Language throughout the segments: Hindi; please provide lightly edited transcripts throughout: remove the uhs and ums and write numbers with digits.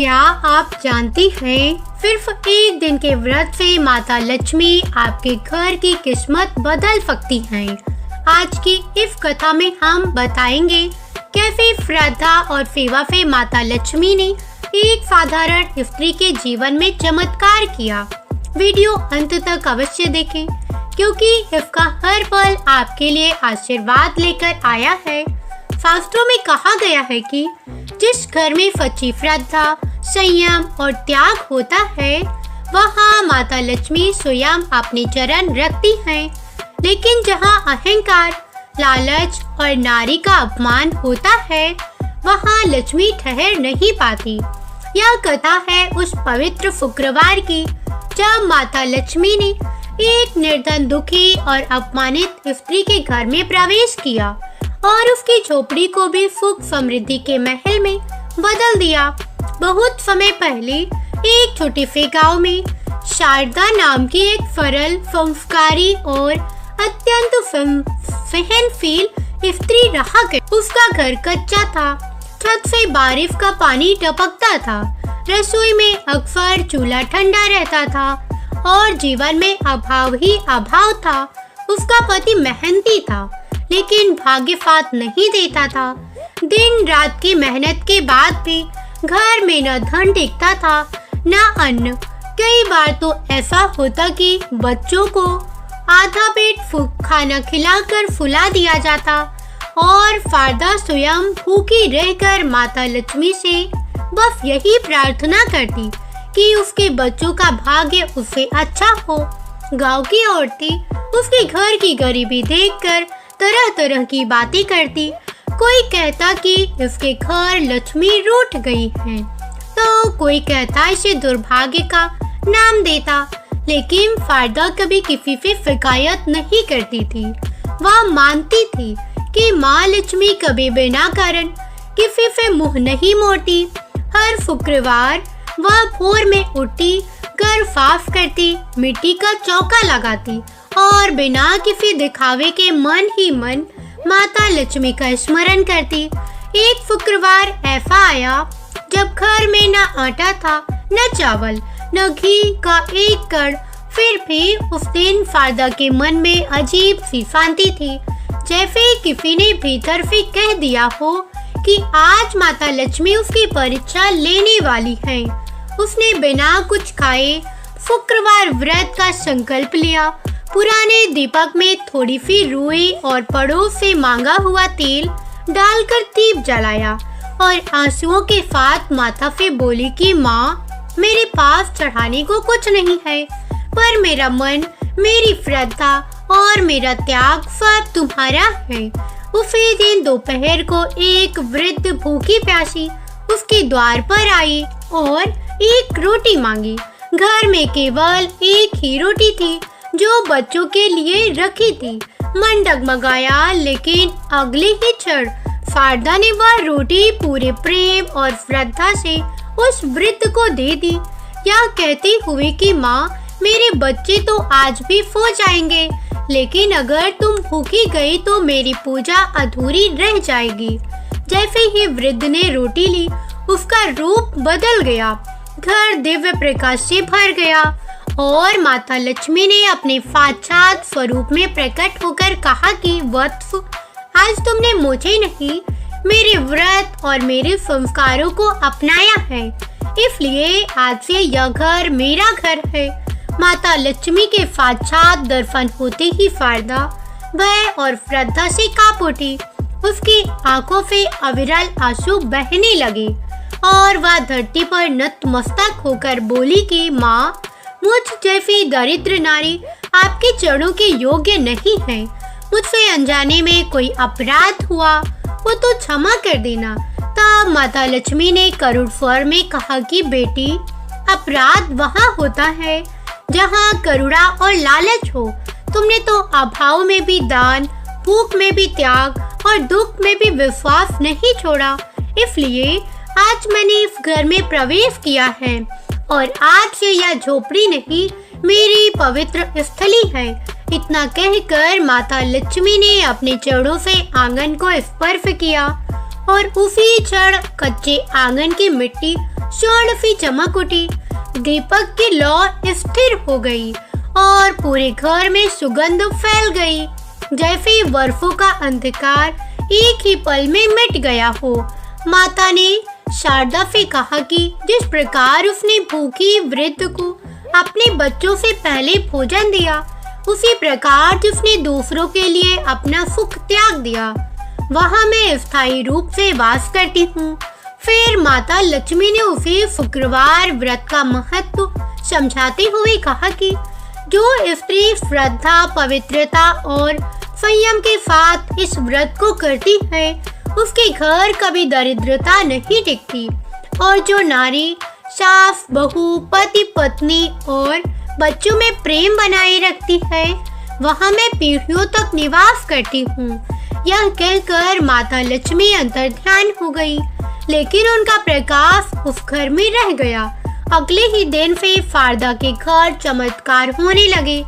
क्या आप जानती हैं, सिर्फ एक दिन के व्रत से माता लक्ष्मी आपके घर की किस्मत बदल सकती हैं। आज की इस कथा में हम बताएंगे कैसे श्रद्धा और सेवा से माता लक्ष्मी ने एक साधारण स्त्री के जीवन में चमत्कार किया। वीडियो अंत तक अवश्य देखें क्योंकि इसका हर पल आपके लिए आशीर्वाद लेकर आया है। शास्त्रों में कहा गया है कि जिस घर में सच्ची श्रद्धा, संयम और त्याग होता है, वहाँ माता लक्ष्मी स्वयं अपने चरण रखती हैं। लेकिन जहाँ अहंकार, लालच और नारी का अपमान होता है, वहाँ लक्ष्मी ठहर नहीं पाती। यह कथा है उस पवित्र शुक्रवार की जब माता लक्ष्मी ने एक निर्धन, दुखी और अपमानित स्त्री के घर में प्रवेश किया और उसकी झोपड़ी को भी सुख समृद्धि के महल में बदल दिया। बहुत समय पहले एक छोटे से गांव में शारदा नाम की एक सरल, संस्कारी और अत्यंत सहनशील स्त्री रहा करती। उसका घर कच्चा था, छत से बारिश का पानी टपकता था, रसोई में अक्सर चूल्हा ठंडा रहता था और जीवन में अभाव ही अभाव था। उसका पति मेहनती था लेकिन भाग्य साथ नहीं देता था। दिन रात की मेहनत के बाद भी घर में न धन टिकता था न अन्न। कई बार तो ऐसा होता कि बच्चों को आधा पेट खाना खिलाकर फुला दिया जाता और शारदा स्वयं भूखी रहकर माता लक्ष्मी से बस यही प्रार्थना करती कि उसके बच्चों का भाग्य उससे अच्छा हो। गांव की औरतें उसके घर की गरीबी देखकर तरह तरह की बातें करती। कोई कहता कि इसके घर लक्ष्मी रूठ गई है, तो कोई कहता इसे दुर्भाग्य का नाम देता। लेकिन शारदा कभी किसी से शिकायत नहीं करती थी। वह मानती थी कि माँ लक्ष्मी कभी बिना कारण किसी से मुंह नहीं मोड़ती। हर शुक्रवार वह भोर में उठती, घर साफ करती, मिट्टी का चौका लगाती और बिना किसी दिखावे के मन ही मन माता लक्ष्मी का स्मरण करती। एक शुक्रवार ऐसा आया जब घर में न आटा था, न चावल, न घी का एक कण। फिर भी उस दिन शारदा के मन में अजीब सी शांति थी, जैसे किसी ने भीतर से कह दिया हो कि आज माता लक्ष्मी उसकी परीक्षा लेने वाली है। उसने बिना कुछ खाए शुक्रवार व्रत का संकल्प लिया। पुराने दीपक में थोड़ी सी रुई और पड़ोस से मांगा हुआ तेल डालकर दीप जलाया और आंसुओं के साथ माता से बोली कि माँ, मेरे पास चढ़ाने को कुछ नहीं है, पर मेरा मन, मेरी श्रद्धा और मेरा त्याग सब तुम्हारा है। उसी दिन दोपहर को एक वृद्ध भूखी प्यासी उसके द्वार पर आई और एक रोटी मांगी। घर में केवल एक ही रोटी थी जो बच्चों के लिए रखी थी। मन डगमगाया, लेकिन अगले ही क्षण शारदा ने वह रोटी पूरे प्रेम और श्रद्धा से उस वृद्ध को दे दी, यह कहते हुए कि माँ, मेरे बच्चे तो आज भी सो जाएंगे, लेकिन अगर तुम भूखी गई तो मेरी पूजा अधूरी रह जाएगी। जैसे ही वृद्ध ने रोटी ली, उसका रूप बदल गया, घर दिव्य प्रकाश से भर गया और माता लक्ष्मी ने अपने साक्षात स्वरूप में प्रकट होकर कहा कि वत्स, आज तुमने मुझे नहीं, मेरे व्रत और मेरे संस्कारों को अपनाया है, इसलिए आज से यह घर मेरा घर है। माता लक्ष्मी के साक्षात दर्शन होते ही शारदा भय और श्रद्धा से कांप उठी। उसकी आंखों से अविरल आंसू बहने लगे और वह धरती पर नतमस्तक होकर बोली कि माँ, मुझ जैसी दरिद्र नारी आपके चरणों के योग्य नहीं है। मुझसे अनजाने में कोई अपराध हुआ वो तो क्षमा कर देना। तब माता लक्ष्मी ने करुण स्वर में कहा कि बेटी, अपराध वहाँ होता है जहाँ करुणा और लालच हो। तुमने तो अभाव में भी दान, भूख में भी त्याग और दुख में भी विश्वास नहीं छोड़ा, इसलिए आज मैंने इस घर में प्रवेश किया है और आज से यह झोपड़ी नहीं, मेरी पवित्र स्थली है। इतना कहकर माता लक्ष्मी ने अपने चरणों से आंगन को स्पर्श किया और उसी क्षण कच्चे आंगन की मिट्टी स्वर्ण सी चमक उठी। दीपक की लौ स्थिर हो गई और पूरे घर में सुगंध फैल गई, जैसे बर्फों का अंधकार एक ही पल में मिट गया हो। माता ने शारदा से कहा कि जिस प्रकार उसने भूखी वृद्ध को अपने बच्चों से पहले भोजन दिया, उसी प्रकार जिसने दूसरों के लिए अपना सुख त्याग दिया, वहाँ मैं स्थायी रूप से वास करती हूँ। फिर माता लक्ष्मी ने उसे शुक्रवार व्रत का महत्व समझाते हुए कहा कि जो स्त्री श्रद्धा, पवित्रता और संयम के साथ इस व्रत को करती है, उसके घर कभी दरिद्रता नहीं टिकती। और जो नारी सास, बहू, पति, पत्नी और बच्चों में प्रेम बनाए रखती है, वहाँ मैं पीढ़ियों तक निवास करती हूँ। यह कहकर माता लक्ष्मी अंतर्ध्यान हो गई, लेकिन उनका प्रकाश उस घर में रह गया। अगले ही दिन से शारदा के घर चमत्कार होने लगे।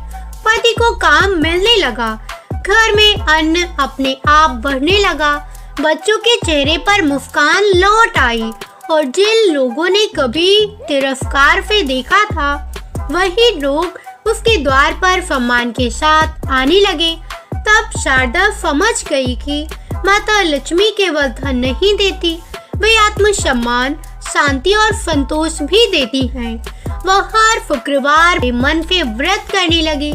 पति को काम मिलने लगा, घर में अन्न अपने आप बढ़ने लगा, बच्चों के चेहरे पर मुस्कान लौट आई और जिन लोगों ने कभी तिरस्कार से देखा था, वही लोग उसके द्वार पर सम्मान के साथ आने लगे। तब शारदा समझ गई कि माता लक्ष्मी केवल धन नहीं देती, वे आत्मसम्मान, शांति और संतोष भी देती हैं। वह हर शुक्रवार मन से व्रत करने लगी,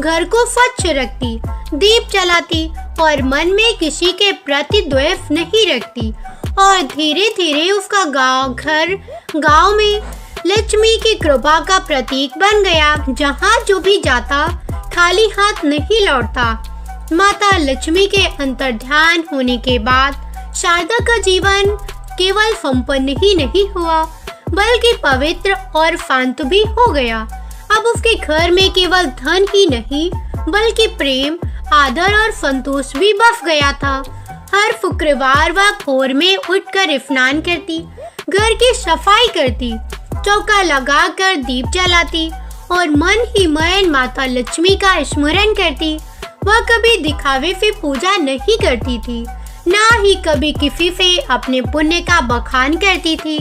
घर को स्वच्छ रखती, दीप जलाती और मन में किसी के प्रति द्वेष नहीं रखती। और धीरे धीरे उसका घर गांव में लक्ष्मी की कृपा का प्रतीक बन गया। जहाँ जो भी जाता खाली हाथ नहीं लौटता। माता लक्ष्मी के अंतर्ध्यान होने के बाद शारदा का जीवन केवल संपन्न ही नहीं हुआ, बल्कि पवित्र और शांत भी हो गया। अब उसके घर में केवल धन ही नहीं, बल्कि प्रेम, आदर और संतोष भी बस गया था। हर शुक्रवार वह भोर में उठकर स्नान करती, घर की सफाई करती, चौका लगाकर दीप जलाती और मन ही मन माता लक्ष्मी का स्मरण करती। वह कभी दिखावे से पूजा नहीं करती थी, ना ही कभी किसी से अपने पुण्य का बखान करती थी,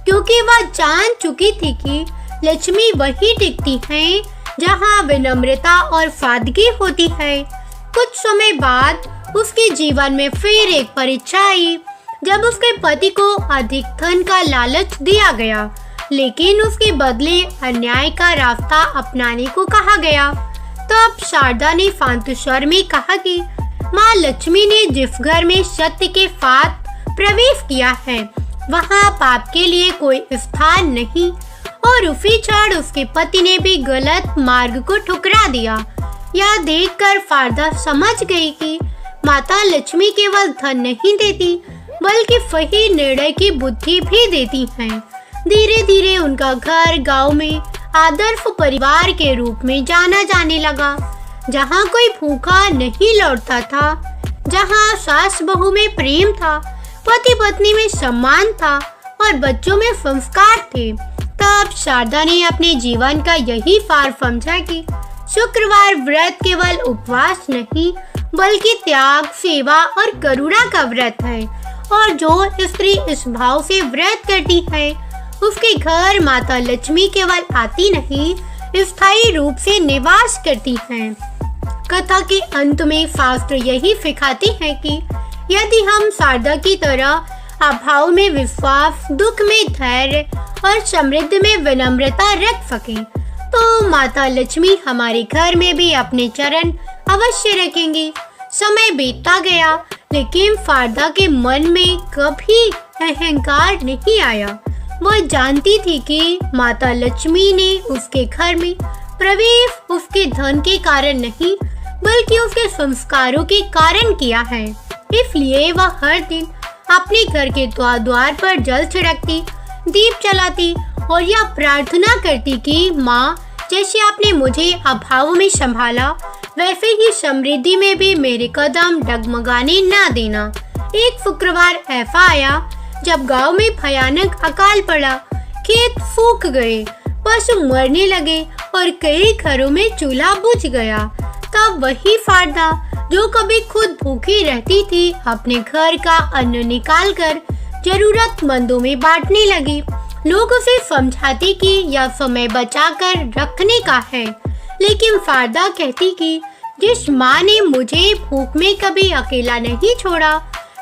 क्योंकि वह जान चुकी थी कि लक्ष्मी वही टिकती है जहाँ विनम्रता और सादगी होती है। कुछ समय बाद उसके जीवन में फिर एक परीक्षा आई, जब उसके पति को अधिक धन का लालच दिया गया, लेकिन उसके बदले अन्याय का रास्ता अपनाने को कहा गया। तब शारदा ने शांत स्वर में कहा कि माँ लक्ष्मी ने जिस घर में सत्य के साथ प्रवेश किया है, वहाँ पाप के लिए कोई स्थान नहीं। और उसी क्षण उसके पति ने भी गलत मार्ग को ठुकरा दिया। यह देखकर शारदा समझ गई कि माता लक्ष्मी केवल धन नहीं देती, बल्कि सही निर्णय की बुद्धि भी देती हैं। धीरे धीरे उनका घर गांव में आदर्श परिवार के रूप में जाना जाने लगा, जहां कोई भूखा नहीं लौटता था, जहां सास बहू में प्रेम था, पति पत्नी में सम्मान था और बच्चों में संस्कार थे। तब शारदा ने अपने जीवन का यही सार समझा कि शुक्रवार व्रत केवल उपवास नहीं, बल्कि त्याग, सेवा और करुणा का व्रत है। और जो स्त्री इस भाव से व्रत करती है, उसके घर माता लक्ष्मी केवल आती नहीं, स्थायी रूप से निवास करती हैं। कथा के अंत में शास्त्र यही सिखाते हैं कि यदि हम शारदा की तरह अभाव में विश्वास, दुख में धैर्य और समृद्धि में विनम्रता रख सकें, तो माता लक्ष्मी हमारे घर में भी अपने चरण अवश्य रखेंगी। समय बीतता गया, लेकिन शारदा के मन में कभी अहंकार नहीं आया। वह जानती थी कि माता लक्ष्मी ने उसके घर में प्रवेश उसके धन के कारण नहीं, बल्कि उसके संस्कारों के कारण किया है। इसलिए वह हर दिन अपने घर के द्वार पर जल छिड़कती, दीप जलाती और यह प्रार्थना करती कि माँ, जैसे आपने मुझे अभाव में संभाला, वैसे ही समृद्धि में भी मेरे कदम डगमगाने ना देना। एक शुक्रवार ऐसा आया जब गांव में भयानक अकाल पड़ा, खेत सूख गए, पशु मरने लगे और कई घरों में चूल्हा बुझ गया। तब वही शारदा जो कभी खुद भूखी रहती थी, अपने घर का अन्न निकालकर जरूरतमंदों में बांटने लगी। लोग उसे समझाते कि यह समय बचाकर रखने का है, लेकिन फारदा कहती कि जिस माँ ने मुझे भूख में कभी अकेला नहीं छोड़ा,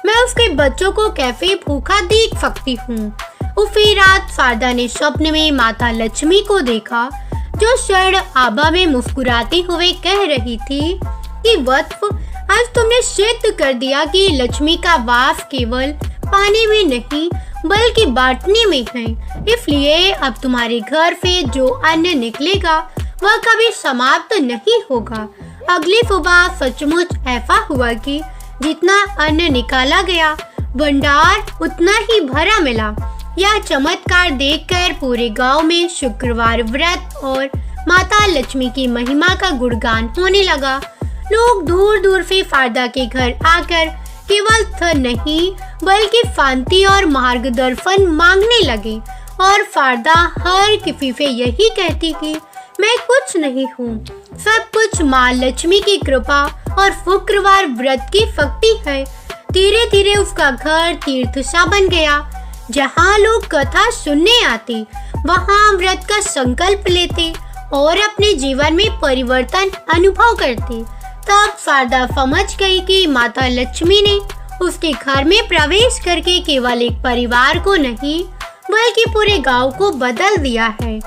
मैं उसके बच्चों को कैसे भूखा देख सकती हूँ। उसी रात फारदा ने स्वप्न में माता लक्ष्मी को देखा, जो शरण आभा में मुस्कुराते हुए कह रही थी कि वत्स, आज तुमने सिद्ध कर दिया कि लक्ष्मी का वास केवल पाने में नहीं बल्कि बांटने में है। इसलिए अब तुम्हारे घर से जो अन्न निकलेगा वह कभी समाप्त नहीं होगा। अगली सुबह सचमुच ऐसा हुआ कि जितना अन्न निकाला गया, भंडार उतना ही भरा मिला। यह चमत्कार देखकर पूरे गांव में शुक्रवार व्रत और माता लक्ष्मी की महिमा का गुणगान होने लगा। लोग दूर दूर से फारदा के घर आकर केवल धन नहीं बल्कि शांति और मार्गदर्शन मांगने लगे, और फारदा हर किसी से यही कहती कि मैं कुछ नहीं हूँ, सब कुछ माँ लक्ष्मी की कृपा और शुक्रवार व्रत की शक्ति है। धीरे धीरे उसका घर तीर्थशाला बन गया, जहाँ लोग कथा सुनने आते, वहाँ व्रत का संकल्प लेते और अपने जीवन में परिवर्तन अनुभव करते। तब फारदा समझ गई कि माता लक्ष्मी ने उसके घर में प्रवेश करके केवल एक परिवार को नहीं बल्कि पूरे गांव को बदल दिया है।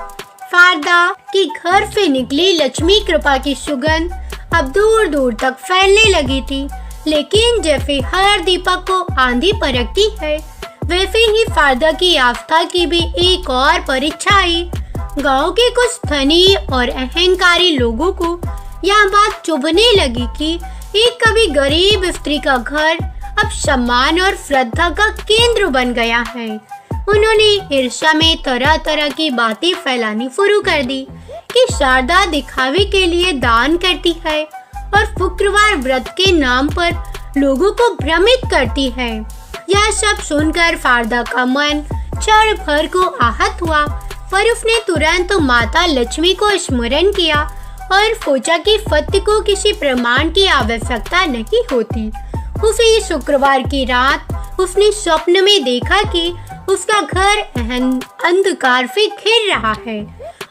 फारदा के घर से निकली लक्ष्मी कृपा की सुगंध अब दूर दूर तक फैलने लगी थी, लेकिन जैसे हर दीपक को आंधी परखती है, वैसे ही फारदा की आस्था की भी एक और परीक्षा आई। गांव के कुछ धनी और अहंकारी लोगों को यह बात चुभने लगी कि एक कभी गरीब स्त्री का घर अब सम्मान और श्रद्धा का केंद्र बन गया है। उन्होंने ईर्ष्या में तरह तरह की बातें फैलानी शुरू कर दी कि शारदा दिखावे के लिए दान करती है और शुक्रवार व्रत के नाम पर लोगों को भ्रमित करती है। यह सब सुनकर फारदा का मन क्षण भर को आहत हुआ, पर उसने तुरंत माता लक्ष्मी को स्मरण किया और सोचा कि सत्य को किसी प्रमाण की आवश्यकता नहीं होती। उसी शुक्रवार की रात उसने स्वप्न में देखा कि उसका घर अंधकार से घिर रहा है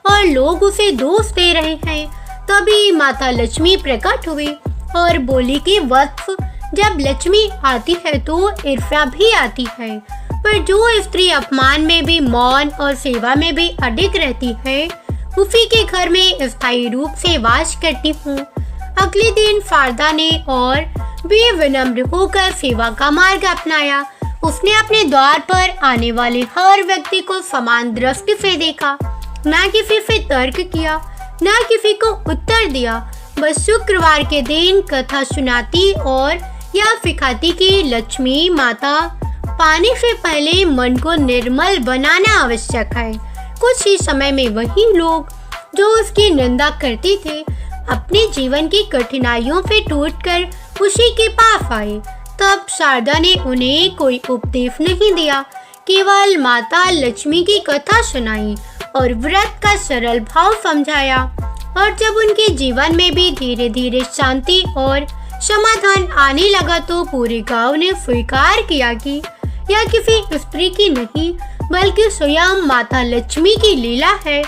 और लोग उसे दोष दे रहे हैं। तभी माता लक्ष्मी प्रकट हुई और बोली कि वत्स, जब लक्ष्मी आती है तो ईर्ष्या भी आती है, पर जो स्त्री अपमान में भी मौन और सेवा में भी अडिग रहती है, उसी के घर में स्थायी रूप से वास करती हूँ। अगले दिन फारदा ने और भी विनम्र होकर सेवा का मार्ग अपनाया। उसने अपने द्वार पर आने वाले हर व्यक्ति को समान दृष्टि से देखा, न किसी से तर्क किया, न किसी को उत्तर दिया। बस शुक्रवार के दिन कथा सुनाती और यह सिखाती कि लक्ष्मी माता पाने से पहले मन को निर्मल बनाना आवश्यक है। कुछ ही समय में वही लोग जो उसकी निंदा करते थे, अपने जीवन की कठिनाइयों से टूटकर उसी के पास आए। तब शारदा ने उन्हें कोई उपदेश नहीं दिया, केवल माता लक्ष्मी की कथा सुनाई और व्रत का सरल भाव समझाया। और जब उनके जीवन में भी धीरे धीरे शांति और समाधान आने लगा, तो पूरे गांव ने स्वीकार किया कि यह किसी स्त्री की नहीं बल्कि स्वयं माता लक्ष्मी की लीला है।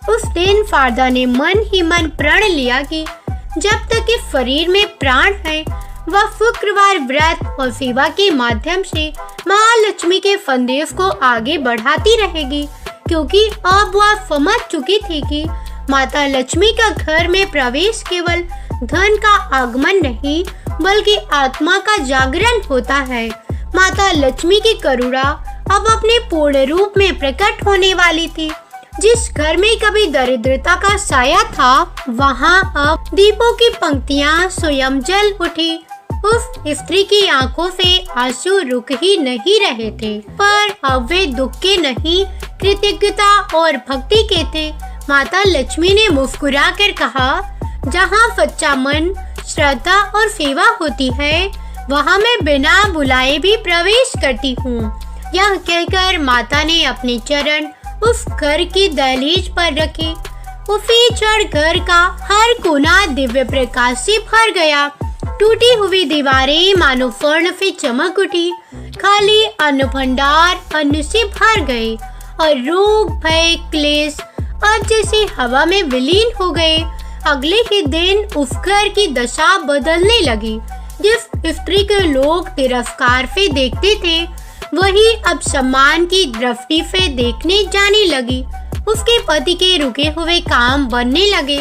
उस दिन फारदा ने मन ही मन प्रण लिया कि जब तक इस शरीर में प्राण है, वह शुक्रवार व्रत और सेवा के माध्यम से माँ लक्ष्मी के संदेश को आगे बढ़ाती रहेगी, क्योंकि अब वह समझ चुकी थी कि माता लक्ष्मी का घर में प्रवेश केवल धन का आगमन नहीं बल्कि आत्मा का जागरण होता है। माता लक्ष्मी की करुणा अब अपने पूर्ण रूप में प्रकट होने वाली थी। जिस घर में कभी दरिद्रता का साया था, वहाँ अब दीपों की पंक्तियाँ स्वयं जल उठी। उस स्त्री की आंखों से आंसू रुक ही नहीं रहे थे, पर अब वे दुख के नहीं, कृतज्ञता और भक्ति के थे। माता लक्ष्मी ने मुस्कुरा कर कहा, जहाँ सच्चा मन, श्रद्धा और सेवा होती है, वहाँ मैं बिना बुलाए भी प्रवेश करती हूँ। यह कहकर माता ने अपने चरण उस घर की दहलीज पर रखे। उसी क्षण घर का हर कोना दिव्य प्रकाश से भर गया। टूटी हुई दीवारें मानो स्वर्ण से चमक उठी। खाली अन्न भंडार अन्न से भर गए और रोग भय क्लेश अब जैसे हवा में विलीन हो गए। अगले ही दिन उस घर की दशा बदलने लगी। जिस स्त्री के लोग तिरस्कार से देखते थे वही अब सम्मान की दृष्टि से देखने जाने लगी। उसके पति के रुके हुए काम बनने लगे।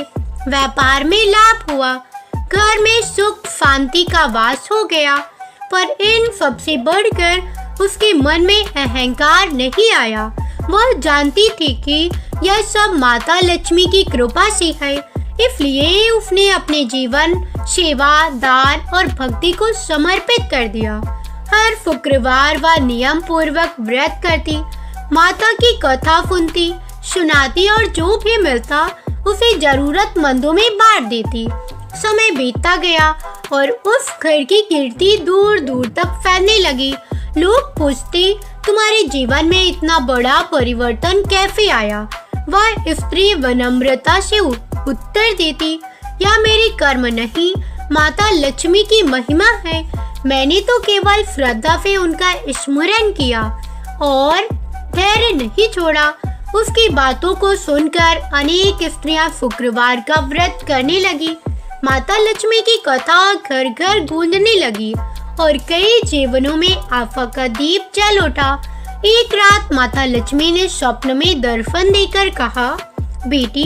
व्यापार में लाभ हुआ। घर में सुख शांति का वास हो गया। पर इन सबसे बढ़कर उसके मन में अहंकार नहीं आया। वह जानती थी कि यह सब माता लक्ष्मी की कृपा से है, इसलिए उसने अपने जीवन सेवा, दान और भक्ति को समर्पित कर दिया। हर शुक्रवार वह नियम पूर्वक व्रत करती, माता की कथा सुनती, सुनाती और जो भी मिलता उसे जरूरतमंदों में बांट देती। समय बीतता गया और उस घर की कीर्ति दूर दूर तक फैलने लगी। लोग पूछते, तुम्हारे जीवन में इतना बड़ा परिवर्तन कैसे आया? वह स्त्री विनम्रता से उत्तर देती, यह मेरे कर्म नहीं, माता लक्ष्मी की महिमा है। मैंने तो केवल श्रद्धा से उनका स्मरण किया और धैर्य नहीं छोड़ा। उसकी बातों को सुनकर अनेक स्त्रियां शुक्रवार का व्रत करने लगी। माता लक्ष्मी की कथा घर घर गूंजने लगी और कई जीवनों में आशा का दीप जल उठा। एक रात माता लक्ष्मी ने स्वप्न में दर्शन देकर कहा, बेटी,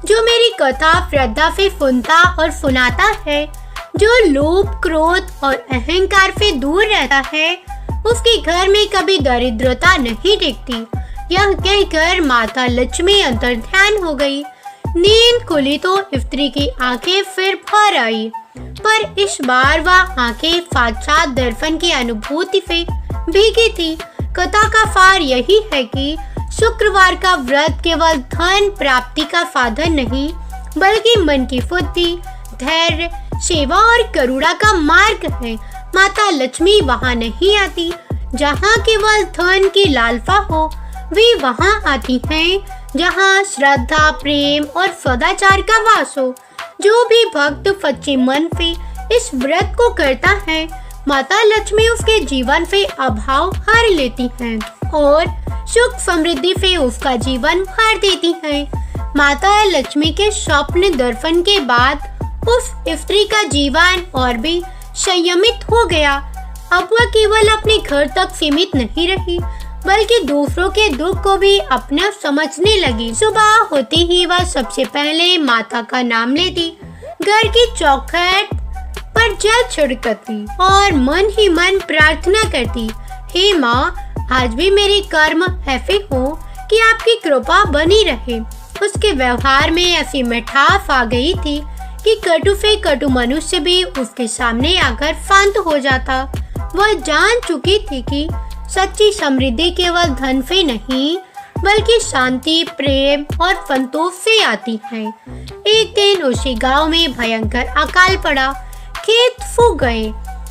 जो मेरी कथा श्रद्धा से सुनता और सुनाता है, जो लोभ, क्रोध और अहंकार से दूर रहता है, उसके घर में कभी दरिद्रता नहीं टिकती। यह कहकर माता लक्ष्मी अंतर्ध्यान हो गई। नींद खुली तो स्त्री की आंखें फिर भर आई, पर इस बार वह आंखें साक्षात दर्शन की अनुभूति से भीगी थी। कथा का सार यही है कि शुक्रवार का व्रत केवल धन प्राप्ति का साधन नहीं, बल्कि मन की शुद्धि, धैर्य, सेवा और करुणा का मार्ग है। माता लक्ष्मी वहाँ नहीं आती जहाँ केवल धन की लालसा हो, वे वहाँ आती हैं जहाँ श्रद्धा, प्रेम और सदाचार का वास हो। जो भी भक्त सच्चे मन से इस व्रत को करता है, माता लक्ष्मी उसके जीवन से अभाव हर लेती हैं और सुख समृद्धि से उसका जीवन भर देती हैं। माता लक्ष्मी के स्वप्न दर्शन के बाद उस स्त्री का जीवन और भी संयमित हो गया। अब वह केवल अपने घर तक सीमित नहीं रही, बल्कि दूसरों के दुख को भी अपना समझने लगी। सुबह होते ही वह सबसे पहले माता का नाम लेती, घर की चौखट पर जल छिड़कती और मन ही मन प्रार्थना करती, हे माँ, आज भी मेरे कर्म ऐसे हो कि आपकी कृपा बनी रहे। उसके व्यवहार में ऐसी मिठास आ गई थी कि कटु से कटु मनुष्य भी उसके सामने आकर शांत हो जाता। वह जान चुकी थी कि सच्ची समृद्धि केवल धन से नहीं, बल्कि शांति, प्रेम और संतोष से आती है। एक दिन उसी गांव में भयंकर अकाल पड़ा। खेत सूख गए,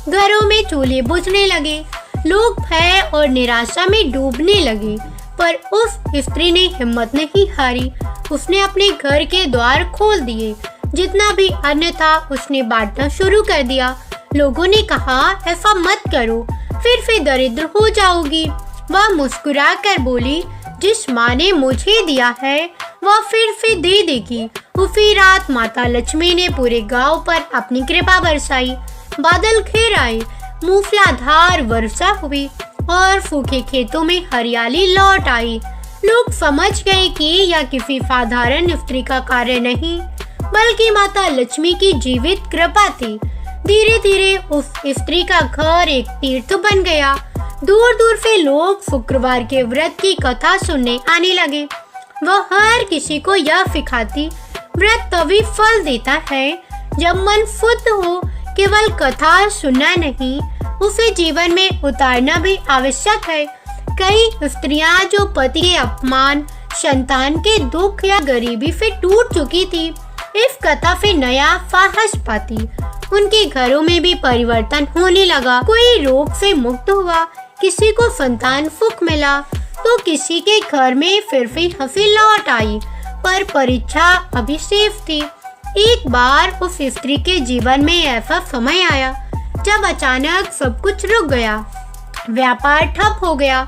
घरों में चूल्हे बुझने लगे, लोग भय और निराशा में डूबने लगे। पर उस स्त्री ने हिम्मत नहीं हारी। उसने अपने घर के द्वार खोल दिए। जितना भी अन्न था उसने बांटना शुरू कर दिया। लोगों ने कहा, ऐसा मत करो, फिर से दरिद्र हो जाओगी। वह मुस्कुरा कर बोली, जिस माँ ने मुझे दिया है वह फिर से दे देगी। उसी रात माता लक्ष्मी ने पूरे गांव पर अपनी कृपा बरसाई। बादल घिर आए, मूसलाधार वर्षा हुई और सूखे खेतों में हरियाली लौट आई। लोग समझ गए कि यह किसी साधारण स्त्री का कार्य नहीं, बल्कि माता लक्ष्मी की जीवित कृपा थी। धीरे धीरे उस स्त्री का घर एक तीर्थ बन गया। दूर दूर से लोग शुक्रवार के व्रत की कथा सुनने आने लगे। वह हर किसी को यह सिखाती, व्रत तभी फल देता है जब मन शुद्ध हो। केवल कथा सुनना नहीं, उसे जीवन में उतारना भी आवश्यक है। कई स्त्रियां जो पति के अपमान, संतान के दुख या गरीबी से टूट चुकी थी, इस कथा से नया साहस पाती। उनके घरों में भी परिवर्तन होने लगा। कोई रोग से मुक्त हुआ, किसी को संतान सुख मिला, तो किसी के घर में फिर से हंसी लौट आई। पर परीक्षा अभी शेष थी। एक बार उस स्त्री के जीवन में ऐसा समय आया जब अचानक सब कुछ रुक गया। व्यापार ठप हो गया,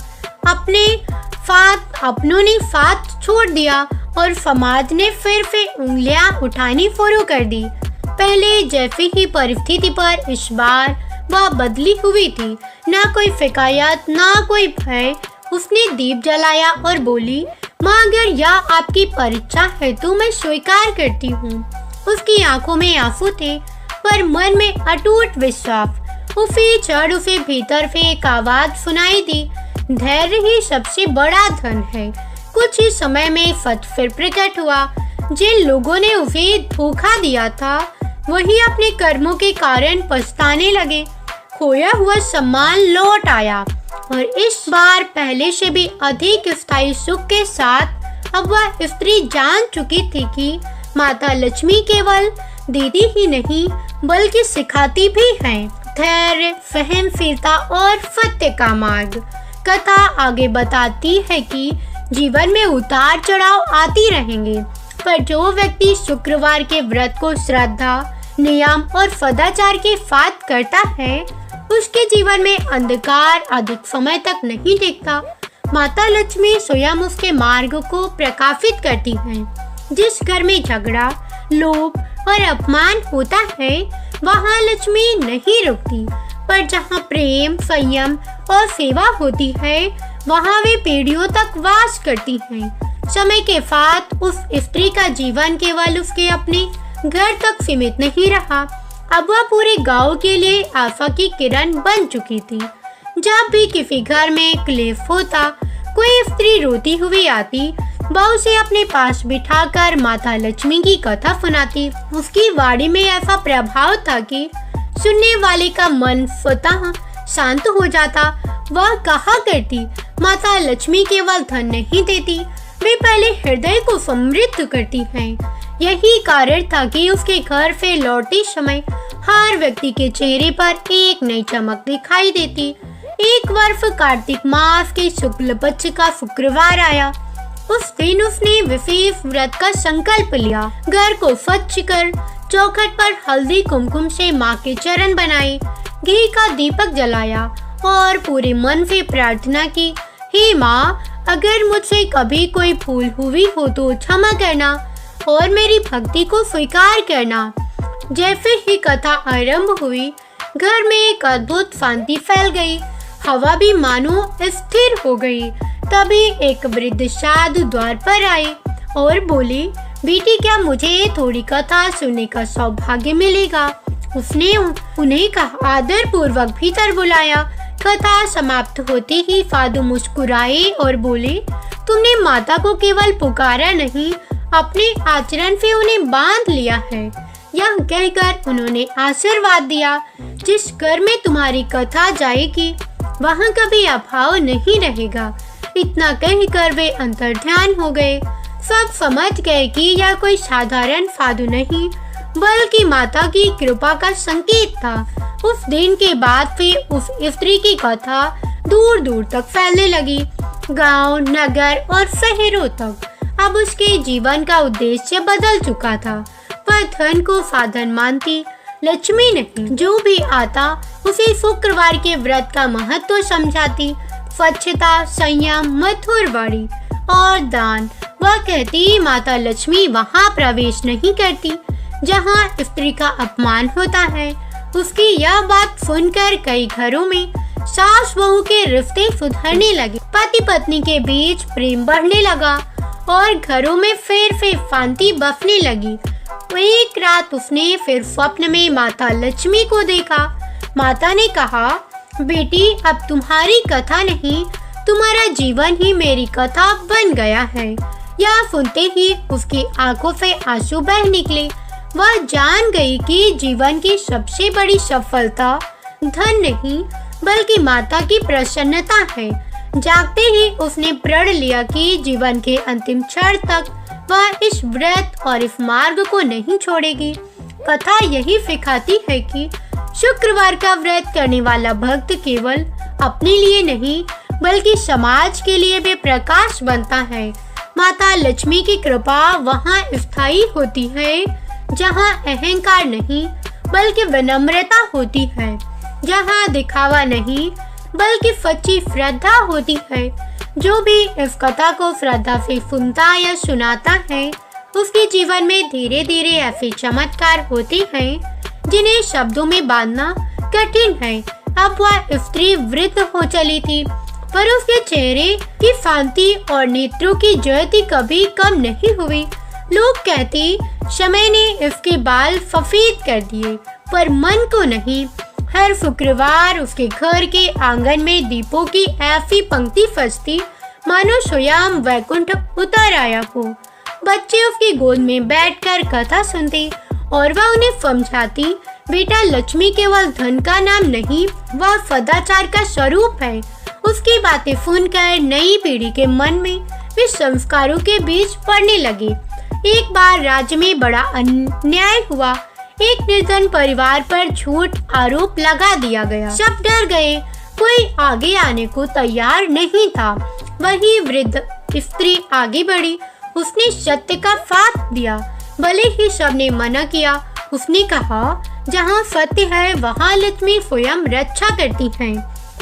अपनों ने साथ छोड़ दिया और समाज ने फिर से उंगलियां उठानी शुरू कर दी। पहले जैसी ही परिस्थिति पर इस बार वह बदली हुई थी, ना कोई शिकायत ना कोई भय। उसने दीप जलाया और बोली, माँ अगर यह आपकी परीक्षा है तो मैं स्वीकार करती हूँ। उसकी आंखों में आंसू थे पर मन में अटूट विश्वास। उसे भीतर से एक आवाज सुनाई दी, धैर्य ही सबसे बड़ा धन है। कुछ ही समय में सच फिर प्रकट हुआ। जिन लोगों ने उसे धोखा दिया था वही अपने कर्मों के कारण पछताने लगे। खोया हुआ सम्मान लौट आया और इस बार पहले से भी अधिक स्थायी सुख के साथ अब वह स्त्री जान चुकी थी कि माता लक्ष्मी केवल दीदी ही नहीं बल्कि सिखाती भी हैं धैर्य, सहनशीलता और सत्य का मार्ग। कथा आगे बताती है कि जीवन में उतार चढ़ाव आती रहेंगे, पर जो व्यक्ति शुक्रवार के व्रत को श्रद्धा, नियम और सदाचार के साथ करता है उसके जीवन में अंधकार अधिक समय तक नहीं दिखता। माता लक्ष्मी स्वयं उसके मार्ग को प्रकाशित करती हैं। जिस घर में झगड़ा, लोभ और अपमान होता है वहाँ लक्ष्मी नहीं रुकती, पर जहाँ प्रेम, संयम और सेवा होती है वहाँ वे पीढ़ियों तक वास करती हैं। समय के साथ उस स्त्री का जीवन केवल उसके अपने घर तक सीमित नहीं रहा, अब वह पूरे गांव के लिए आशा की किरण बन चुकी थी। जब भी किसी घर में क्लेश होता, कोई स्त्री रोती हुई आती, वह उसे अपने पास बिठाकर माता लक्ष्मी की कथा सुनाती। उसकी वाणी में ऐसा प्रभाव था कि सुनने वाले का मन स्वतः शांत हो जाता। वह कहा करती, माता लक्ष्मी केवल धन नहीं देती, वे पहले हृदय को समृद्ध करती हैं। यही कारण था कि उसके घर से लौटते समय हर व्यक्ति के चेहरे पर एक नई चमक दिखाई देती। एक वर्ष कार्तिक मास के शुक्ल पक्ष का शुक्रवार आया। उस दिन उसने विशेष व्रत का संकल्प लिया। घर को स्वच्छ कर चौखट पर हल्दी कुमकुम से माँ के चरण बनाए, घी का दीपक जलाया और पूरे मन से प्रार्थना की, हे माँ, अगर मुझसे कभी कोई भूल हुई हो तो क्षमा करना और मेरी भक्ति को स्वीकार करना। जैसे ही कथा आरंभ हुई, घर में एक अद्भुत शांति फैल गई। हवा भी मानो स्थिर हो गई। तभी एक वृद्ध साधु द्वार पर आए और बोले, बेटी क्या मुझे थोड़ी कथा सुनने का सौभाग्य मिलेगा? उसने उन्हें कहा आदर पूर्वक भीतर बुलाया। कथा समाप्त होते ही साधु मुस्कुराए और बोले, तुमने माता को केवल पुकारा नहीं, अपने आचरण से उन्हें बांध लिया है। यह कहकर उन्होंने आशीर्वाद दिया, जिस घर में तुम्हारी कथा जाएगी वहाँ कभी अभाव नहीं रहेगा। इतना कहकर वे अंतर्ध्यान हो गए। सब समझ गए कि यह कोई साधारण साधु नहीं बल्कि माता की कृपा का संकेत था। उस दिन के बाद फिर उस स्त्री की कथा दूर दूर तक फैलने लगी, गांव, नगर और शहरों तक। अब उसके जीवन का उद्देश्य बदल चुका था। वह धन को साधन मानती, लक्ष्मी नहीं। जो भी आता उसे शुक्रवार के व्रत का महत्व समझाती। स्वच्छता, संयम, मधुर वाणी और दान। वह कहती, माता लक्ष्मी वहाँ प्रवेश नहीं करती जहाँ स्त्री का अपमान होता है। उसकी यह बात सुनकर कई घरों में सास बहू के रिश्ते सुधरने लगे, पति पत्नी के बीच प्रेम बढ़ने लगा और घरों में फिर से शांति बसने लगी। एक रात उसने फिर स्वप्न में माता लक्ष्मी को देखा। माता ने कहा, बेटी अब तुम्हारी कथा नहीं, तुम्हारा जीवन ही मेरी कथा बन गया है। यह सुनते ही उसकी आंखों से आंसू बह निकले। वह जान गई कि जीवन की सबसे बड़ी सफलता धन नहीं बल्कि माता की प्रसन्नता है। जागते ही उसने प्रण लिया कि जीवन के अंतिम क्षण तक वह इस व्रत और इस मार्ग को नहीं छोड़ेगी। कथा यही सिखाती है कि शुक्रवार का व्रत करने वाला भक्त केवल अपने लिए नहीं बल्कि समाज के लिए भी प्रकाश बनता है। माता लक्ष्मी की कृपा वहाँ स्थायी होती है जहाँ अहंकार नहीं बल्कि विनम्रता होती है, जहाँ दिखावा नहीं बल्कि सच्ची श्रद्धा होती है। जो भी इस कथा को श्रद्धा से सुनता या सुनाता है, उसके जीवन में धीरे धीरे ऐसे चमत्कार होते हैं जिन्हें शब्दों में बांधना कठिन है। अब वह स्त्री वृद्ध हो चली थी, पर उसके चेहरे की शांति और नेत्रों की ज्योति कभी कम नहीं हुई। लोग कहते समय ने इसके बाल सफेद कर दिए, पर मन को नहीं। हर शुक्रवार उसके घर के आंगन में दीपों की ऐसी पंक्ति सजती मानो स्वयं वैकुंठ उतर आया हो। बच्चे उसकी गोद में बैठकर कथा सुनते और वह उन्हें समझाती, बेटा लक्ष्मी केवल धन का नाम नहीं, वह सदाचार का स्वरूप है। उसकी बातें सुनकर नई पीढ़ी के मन में वे संस्कारों के बीज पड़ने लगे। एक बार राज्य में बड़ा अन्याय हुआ। एक निर्धन परिवार पर झूठ आरोप लगा दिया गया। सब डर गए, कोई आगे आने को तैयार नहीं था। वही वृद्ध स्त्री आगे बढ़ी, उसने सत्य का साथ दिया। भले ही सबने मना किया, उसने कहा, जहाँ सत्य है वहाँ लक्ष्मी स्वयं रक्षा करती हैं।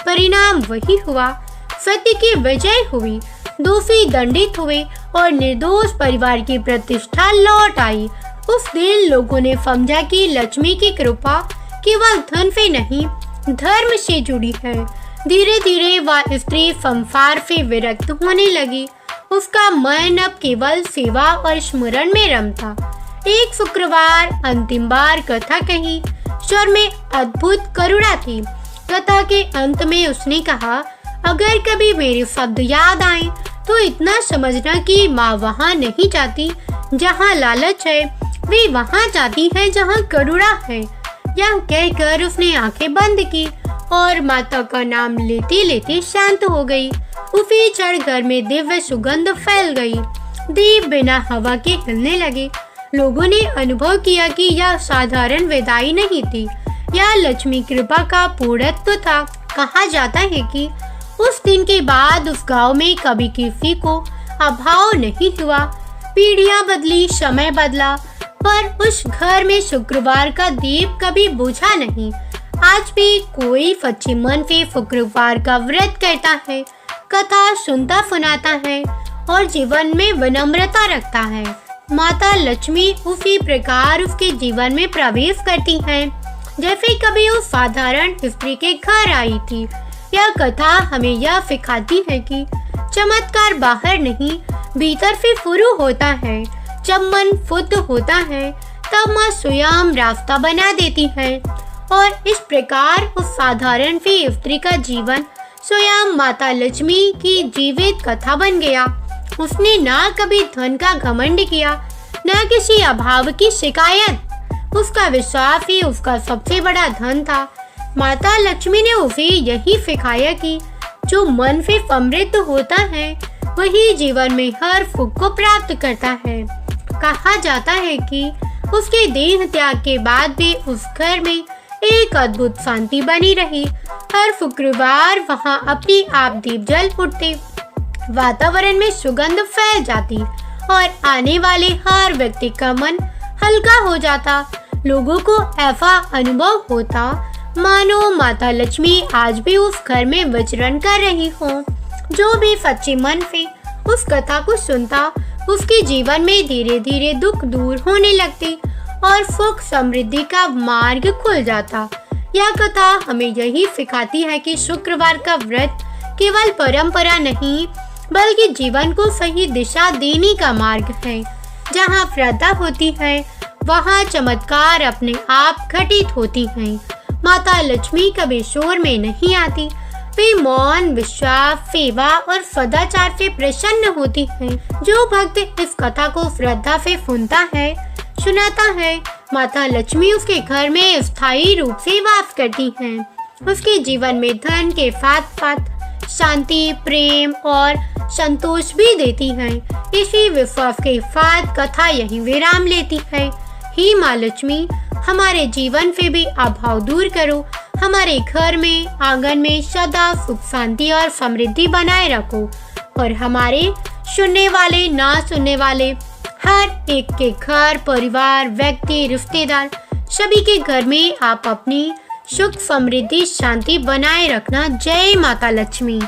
परिणाम वही हुआ, सत्य की विजय हुई। दोषी दंडित हुए और निर्दोष परिवार की प्रतिष्ठा लौट आई। उस दिन लोगों ने समझा कि लक्ष्मी की कृपा केवल धन से नहीं, धर्म से जुड़ी है। धीरे धीरे वह स्त्री संसार से विरक्त होने लगी। उसका मन अब केवल सेवा और स्मरण में रमता। एक शुक्रवार अंतिम बार कथा कही। स्वर में अद्भुत करुणा थी। कथा के अंत में उसने कहा, अगर कभी मेरे शब्द याद आए तो इतना समझना कि माँ वहाँ नहीं जाती जहाँ लालच है, वे वहाँ जाती है जहाँ करुणा है। यह कहकर उसने आंखें बंद की और माता का नाम लेते लेते शांत हो गई। उसी क्षण घर में दिव्य सुगंध फैल गई। दीप बिना हवा के हिलने लगे। लोगों ने अनुभव किया कि यह साधारण विदाई नहीं थी, यह लक्ष्मी कृपा का पूर्णत्व था। कहा जाता है कि उस दिन के बाद उस गांव में कभी किसी को अभाव नहीं हुआ। पीढ़ियां बदली, समय बदला, पर उस घर में शुक्रवार का दीप कभी बुझा नहीं। आज भी कोई सच्चे मन से शुक्रवार का व्रत करता है, कथा सुनता सुनाता है और जीवन में विनम्रता रखता है। माता लक्ष्मी उसी प्रकार उसके जीवन में प्रवेश करती हैं, जैसे कभी उस साधारण स्त्री के घर आई थी। यह कथा हमें यह सिखाती है कि चमत्कार बाहर नहीं, भीतर से शुरू होता है। जब मन शुद्ध होता है तब माँ स्वयं रास्ता बना देती है और इस प्रकार उस साधारण सी स्त्री का जीवन स्वयं माता लक्ष्मी की जीवित कथा बन गया। उसने ना कभी धन का घमंड किया, न किसी अभाव की शिकायत। उसका विश्वास ही उसका सबसे बड़ा धन था। माता लक्ष्मी ने उसे यही सिखाया कि जो मन से समृद्ध होता है वही जीवन में हर सुख को प्राप्त करता है। कहा जाता है कि उसके देह त्याग के बाद भी उस घर में एक अद्भुत शांति बनी रही। हर शुक्रवार वहां अपने आप दीप जल उठते, वातावरण में सुगंध फैल जाती और आने वाले हर व्यक्ति का मन हल्का हो जाता। लोगों को ऐसा अनुभव होता मानो माता लक्ष्मी आज भी उस घर में विचरण कर रही हो। जो भी सच्चे मन से उस कथा को सुनता, उसके जीवन में धीरे धीरे दुख दूर होने लगते और सुख समृद्धि का मार्ग खुल जाता। यह कथा हमें यही सिखाती है कि शुक्रवार का व्रत केवल परंपरा नहीं, बल्कि जीवन को सही दिशा देने का मार्ग है। जहाँ श्रद्धा होती है वहाँ चमत्कार अपने आप घटित होती हैं। माता लक्ष्मी कभी शोर में नहीं आती, वे मौन, विश्वास, सेवा और सदाचार से प्रसन्न होती हैं। जो भक्त इस कथा को श्रद्धा से सुनता है, सुनाता है, माता लक्ष्मी उसके घर में स्थायी रूप से वास करती हैं। उसके जीवन में धन के साथ साथ शांति, प्रेम और संतोष भी देती हैं। इसी विश्वास के साथ कथा यही विराम लेती है। हे माँ लक्ष्मी, हमारे जीवन से भी अभाव दूर करो, हमारे घर में, आंगन में सदा सुख, शांति और समृद्धि बनाए रखो और हमारे सुनने वाले, ना सुनने वाले, हर एक के घर, परिवार, व्यक्ति, रिश्तेदार सभी के घर में आप अपनी सुख, समृद्धि, शांति बनाए रखना। जय माता लक्ष्मी।